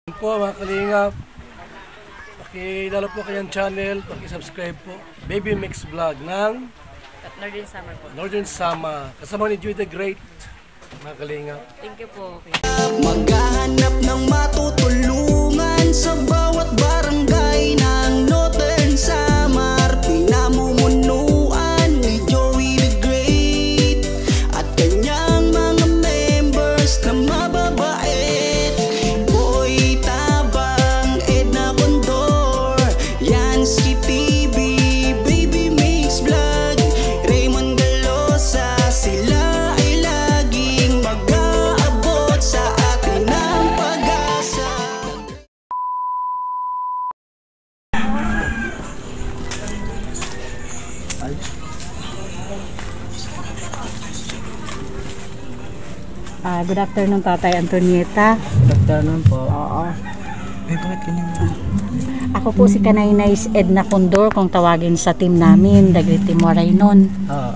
Po mga kalingap, pakilala po kayang channel, pakisubscribe po Baby Mix Vlog ng Northern Summer po. Northern Summer, kasama ni Joy the Great mga kalingap. Thank you po. Maghahanap ng matutulungan sa bawat barangay ng Northern Samar. Pinamumunuan ni Joey the Great at kanyang mga members na mababait. Boy Tabang, Edna Condor, Yansky TV, Baby Mix Vlog, Raymond Galosa. Sila ay laging mag-aabot sa atin ng pag-asa. Good afternoon, Tatay Antonieta. Good afternoon po. Oo. Bakit ganyan? Ako po si Kanaynay Edna Condor, kung tawagin sa team namin, Dagriti Moraynon. Oo.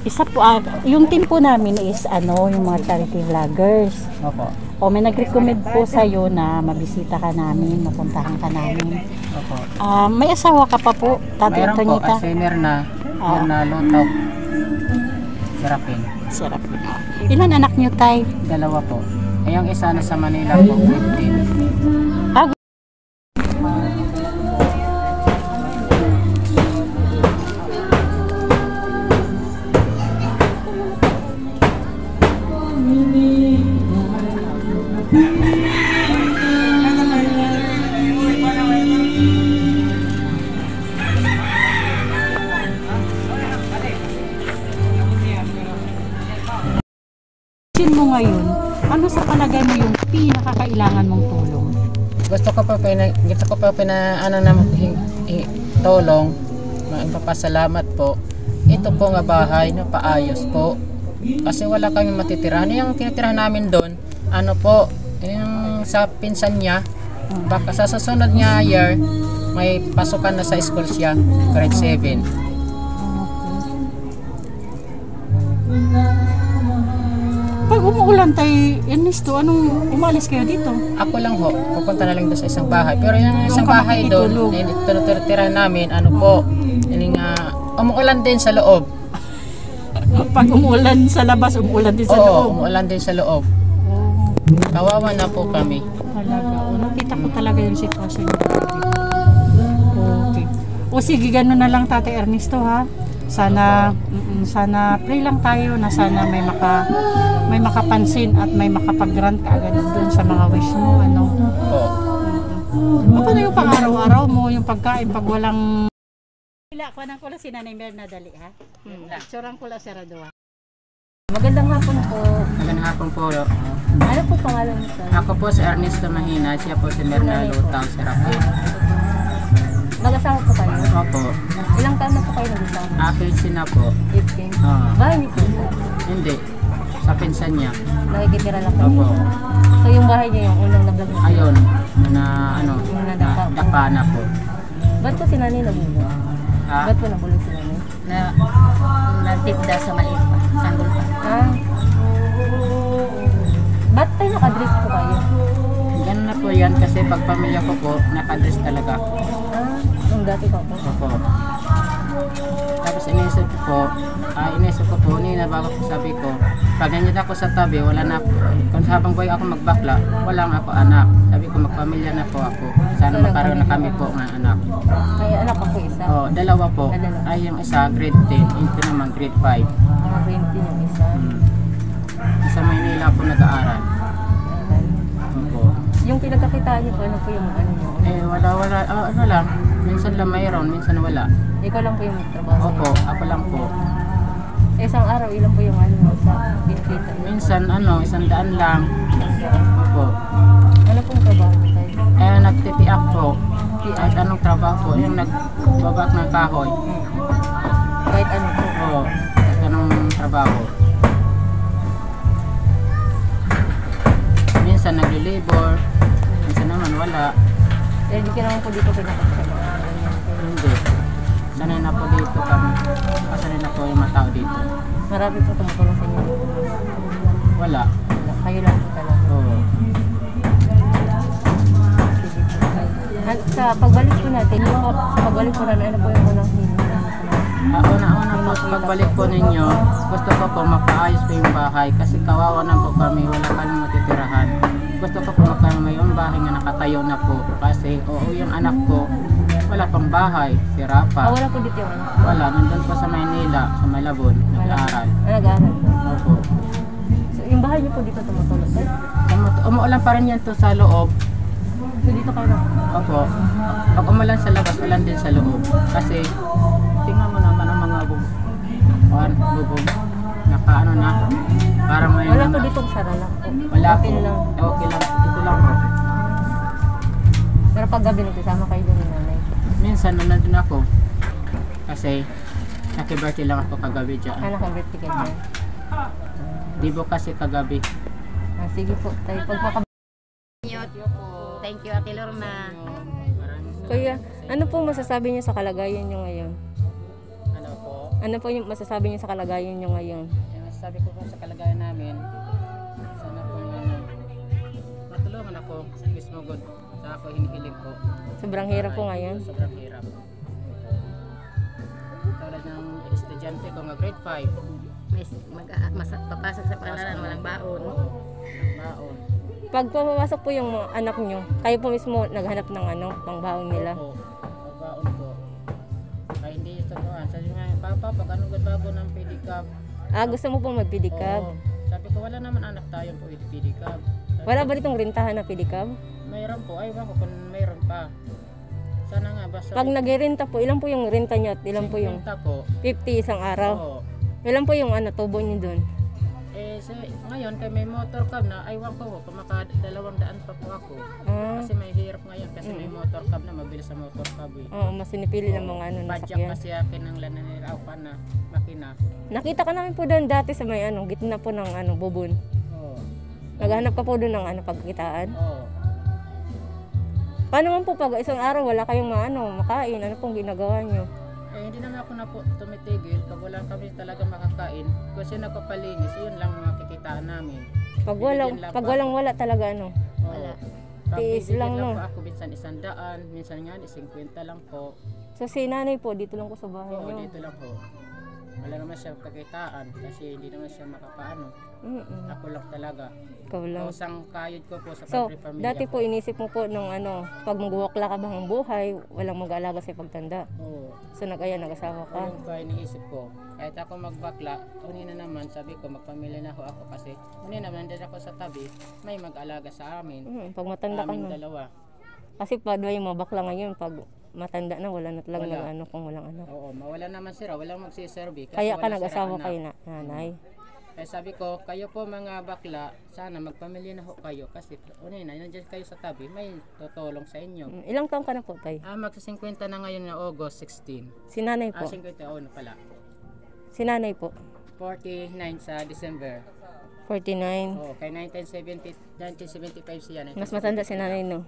Isa po, yung team po namin is yung mga charity vloggers. Opo. O may nag-recommend po sa'yo na mabisita ka namin, mapuntahan ka namin. Opo. May asawa ka pa po, Tatay Mayroon po, Antonieta? kasi Mirna Lutaw. Sarapin. Sarap. Ilan anak niyo, Tay? Dalawa po. Ay, yung isa na sa Manila po, 15. Mo ngayon, ano sa palagay mo yung pinakakailangan mong tulong? Gusto ko pa tulong, magpapasalamat po. Ito po nga bahay na paayos po. Kasi wala kami matitirahan. Yung tinitirahan namin doon, yung sa pinsan niya, baka sa susunod niya year, may pasukan na sa school siya, grade 7. Pag umuulan, Tay Ernesto, anong umalis kayo dito? Ako lang ho, pupunta na lang doon sa isang bahay. Pero yung isang ka bahay doon, tinutira namin, umuulan din sa loob. Pag umuulan sa labas, umuulan din sa Oo, loob. umuulan din sa loob. Kawawa na po kami. Talaga. Nakita ko talaga yung sitwasyon niyo. Okay. O sige, gano'n na lang, Tatay Ernesto, ha? Sana pray lang tayo na sana may makapansin at may makapag-grant ka agad doon sa mga wish mo, Oo. Paano yung pang-araw-araw mo, yung pagkain pag walang ko nang kula si Nanay Mirna dali, ha? Picturean ko lang si Radua. Magandang hapon po. Magandang hapon po. Ano po pangalan mo, sir? Ako po si Ernesto Mahina, siya po si Mirna Lutaw, Serapin. Mag-asawa po kayo? Opo. Ilang taon na po kayo nag-asawa? 15 na po. 15? Bahay niyo po? Hindi. Sa pinsan niya. Nakikitira lang po? Opo. So yung bahay niyo, yung unang nag-vlog niyo? Ayun, nadapa na po. Ba't po si Nanay nabulong? Ba't po nabulong si Nanay? Nagtinda sa maliit pa, sanggol pa. Ba't tayo nakadress po kayo? Ganun na po yan kasi pag pamilya ko po, nakadress talaga ako. Nung dati pa po? Opo. Tapos inisip ko po, bago po sabi ko, pag nandiyan ako sa tabi, wala na po. Kung habang boy ako magbakla, wala nga ako anak. Sabi ko, magpamilya na po ako. Sana magkaroon na kami po ng anak. May anak ako isa? Oo, dalawa po. Ay, yung isa grade 10, yung ito naman grade 5. Grade 10 yung isa? Sa Maynila po nag-aaral. Opo. Yung pinagkakitaan niyo po, ano po yung ano niyo? Wala. Ano lang. Minsan lang mayroon, minsan wala. Ikaw lang po yung trabaho? Opo, ako lang po. Isang araw, ilan po yung ano sa pinakita? Minsan 100 lang. Opo. Ano pong trabaho mo tayo? Nagtitiak po. Kahit anong trabaho po, yung nagbabak ng kahoy. Kahit ano po? Oo, kahit anong trabaho. Minsan nagli-labor, minsan naman wala. Hindi ka naman po dito pinakasama. Hindi. Sanay na po dito kami. Sanay na po yung mga tao dito. Marami po tumutulong sa inyo. Wala. Kayo lang po talaga. Oo. Sige po tayo. At sa pagbalik po natin, sa pagbalik po natin, ano po yung unang hiling na Una-una po sa pagbalik po ninyo, gusto ko po mapaayos po yung bahay kasi kawawa na po kami, wala kami matitirahan. Gusto ko po may bahay nga nakatayo na po kasi yung anak ko wala pang bahay, sira pa. wala po dito yung ano? Wala, nandun po sa Maynila, sa Malabon, nag-aaral. Nag-aaral po. Opo. So, yung bahay niyo po dito tumutulog tayo? Umuulan pa rin yan to sa loob. So, dito kayo lang? Opo. Pag umulan sa labas, ulan din sa loob. Kasi, tingnan mo naman ang mga bubong. Nakaano na. Parang may Wala po dito sara lang po. Wala Okay po. lang. Okay lang. Ito lang po. Pero pag gabi nagsasama kayo doon ni nanay. Minsan nandun ako. Kasi, naki-birthday lang ako kagabi dyan. Naka-birthday kayo dyan. Di po kasi kagabi. Sige po, tayo pagpapag... Thank you, Ate Lorna. Kuya, ano po masasabi niyo sa kalagayan niyo ngayon? Ano po? Ano po yung masasabi niyo sa kalagayan niyo ngayon? Yung sabi ko po sa kalagayan namin, sana po matulungan ako mismo God sa ako hinihiling ko. Sobrang hirap po ngayon. Sobrang hirap. Tulad ng estudyante ko nga grade 5. Papasok sa palaran, walang baon. Baon. Pag pumapasok po yung mga anak niyo, kayo po mismo naghanap ng pangbaon nila. Opo. Baon po. Kaya hindi ito doon. Sabi nga, Papa, pag anong bago ng pedicab? Gusto mo po mag-pedicab? Oo. Sabi ko, wala naman anak tayong po pedicab. Wala ba ditong rentahan na pedicab? Mayroon po. Aywan ko kung mayroon pa. Sana nga, basta... Pag nag-renta po, ilan po yung renta niyo at ilan po yung 50 po. 50 isang araw? Oo. Ilan po yung tubo niyo doon? Ngayon, kay may motor cab na, aywan ko, kung maka 200 pa po ako. Kasi may hirap ngayon, kasi may motor cab na, mabilis sa motor cab eh. Oo, mas sinipili ng mga Padyak nasakyan. kasi akin ng lananirapan na makina. Nakita ka namin po doon dati sa may gitna po ng bubon. Oo. Naghanap ka po doon ng pagkitaan. Oo. Paano man po pag isang araw wala kayong makain? Ano pong ginagawa nyo? Hindi naman ako na po tumitigil pag wala kami talaga makakain. Kasi nagpapalinis, yun lang mga kikitaan namin. Pag walang wala talaga Wala. Tiis lang, no? Po ako minsan 100, minsan nga 50 lang po. So si nanay po, dito lang po sa bahay Oo, nyo? dito lang po. Wala naman siya kakitaan kasi hindi naman siya makapaano. Ako lang talaga. Ikaw lang. Isang kayod ko po sa So, pamilya dati ko. po inisip mo po nung pag magwakla ka bang buhay, walang mag-aalaga sa pagtanda. Oo. So nag-asawa ka. Ayun pa iniisip ko. Kahit ako magbakla, na naman sabi ko magpamilya na ako kasi naman din ako sa tabi, may mag-alaga sa amin. Pag matanda ka Aming na. dalawa. Kasi pa yung mga bakla ngayon, pag matanda na, wala na talaga Wala. kung walang anak. Oo, mawala naman sila, walang magsiserve. Kasi Kaya ka wala nag-asawa silang kayo anak. nanay. Kaya sabi ko, kayo po mga bakla, sana magpamilya na ho kayo kasi nandiyan kayo sa tabi, may tutulong sa inyo. Ilang taon ka na po, tay? Magsa-50 na ngayon na August 16. Si nanay po? 50 na pala. Si nanay po? 49 sa December. 49. Oo, kay 1975 siya. Mas matanda si nanay, no?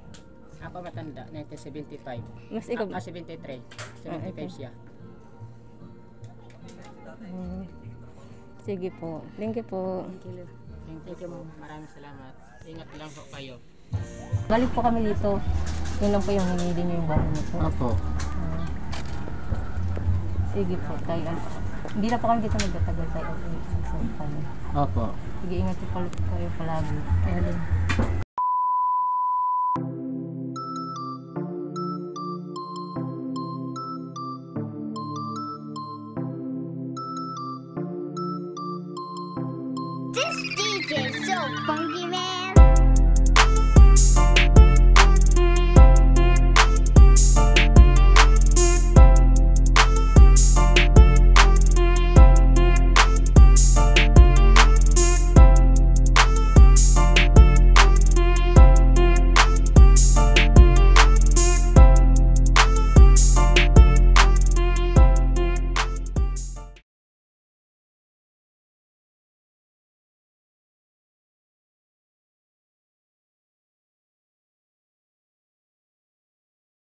Ako matanda, 1975. Mas ikaw? 73. 75 siya. Sige po. Thank you po. Thank you, ma'am. Maraming salamat. Ingat lang po kayo. Balik po kami dito. Yun lang po yung hinili niyo yung bahay niyo po. Opo. Sige po, tayo. Hindi na po kami dito nagtatagal tayo. Opo. Sige, ingat po kayo palagi. Ayun. This DJ is so funky, man.